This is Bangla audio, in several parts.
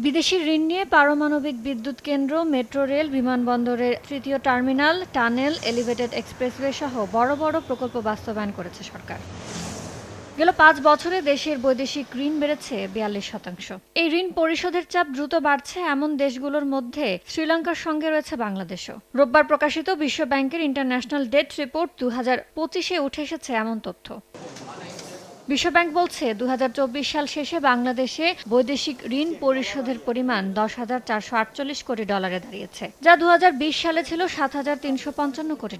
বিদেশি ঋণ নিয়ে পারমাণবিক বিদ্যুৎ কেন্দ্র, মেট্রো রেল, বিমানবন্দরের তৃতীয় টার্মিনাল, টানেল, এলিভেটেড এক্সপ্রেসওয়ে সহ বড় বড় প্রকল্প বাস্তবায়ন করেছে সরকার। গেল ৫ বছরে দেশের বৈদেশিক ঋণ বেড়েছে ৪২%। এই ঋণ পরিশোধের চাপ দ্রুত বাড়ছে এমন দেশগুলোর মধ্যে শ্রীলঙ্কার সঙ্গে রয়েছে বাংলাদেশও। রোববার প্রকাশিত বিশ্ব ব্যাংকের ইন্টারন্যাশনাল ডেট রিপোর্ট ২০২৫-এ উঠে এসেছে এমন তথ্য। বিশ্বব্যাংক বলছে ২০২৪ সাল শেষে বাংলাদেশে বৈদেশিক ঋণ পরিশোধের পরিমাণ $১০,৪৪৮ কোটি দাঁড়িয়েছে, যা ২০২০ সালে ছিল $৭,৩৫৫ কোটি।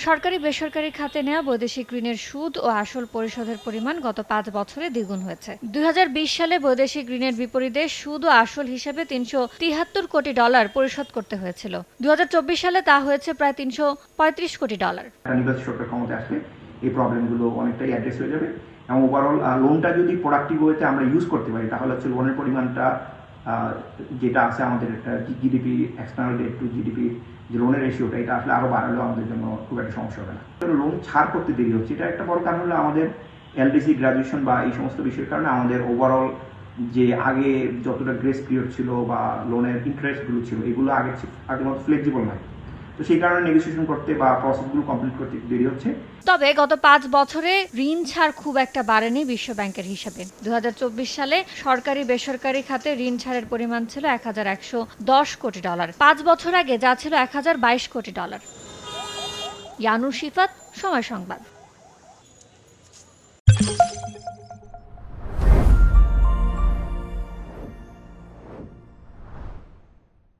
সরকারি বেসরকারি খাতে নেওয়া বৈদেশিক ঋণের সুদ ও আসল পরিশোধের পরিমাণ গত ৫ বছরে দ্বিগুণ হয়েছে। ২০২০ সালে বৈদেশিক ঋণের বিপরীতে সুদ ও আসল হিসেবে $৩৭৩ কোটি পরিশোধ করতে হয়েছিল। ২০২৪ সালে তা হয়েছে প্রায় $৩৩৫ কোটি। সরকার ক্ষমতায় আসলে এই প্রবলেমগুলো অনেকটাই অ্যাড্রেস হয়ে যাবে এবং ওভারঅল লোনটা যদি প্রোডাক্টিভ ওয়েতে আমরা ইউজ করতে পারি তাহলে হচ্ছে লোনের পরিমাণটা যেটা আছে আমাদের একটা GDP, external date two GDP যে লোনের রেশিওটা, এটা আসলে আরও বাড়ালেও আমাদের জন্য খুব একটা সমস্যা হবে না। লোন ছাড় করতে দেরি হচ্ছে, এটা একটা বড় কারণ হলো আমাদের এলডিসি, গ্রাজুয়েশন বা এই সমস্ত বিষয়ের কারণে আমাদের ওভারঅল যে আগে যতটা গ্রেস পিরিয়ড ছিল বা লোনের ইন্টারেস্টগুলো ছিল এগুলো আগের মতো ফ্লেক্সিবল নয়। তো সেই কারণে নেগোসিয়েশন করতে বা প্রসেসগুলো কমপ্লিট করতে দেরি হচ্ছে। তবে গত ৫ বছরে ঋণ ছাড় খুব একটা বাড়েনি বিশ্ব ব্যাংকের হিসাবে। ২০২৪ সালে সরকারি বেসরকারি খাতে ঋণ ছাড়ের পরিমাণ ছিল $১,১১০ কোটি। ৫ বছর আগে যা ছিল $১,০২২ কোটি। ইয়ানুর শিফাত, সময় সংবাদ।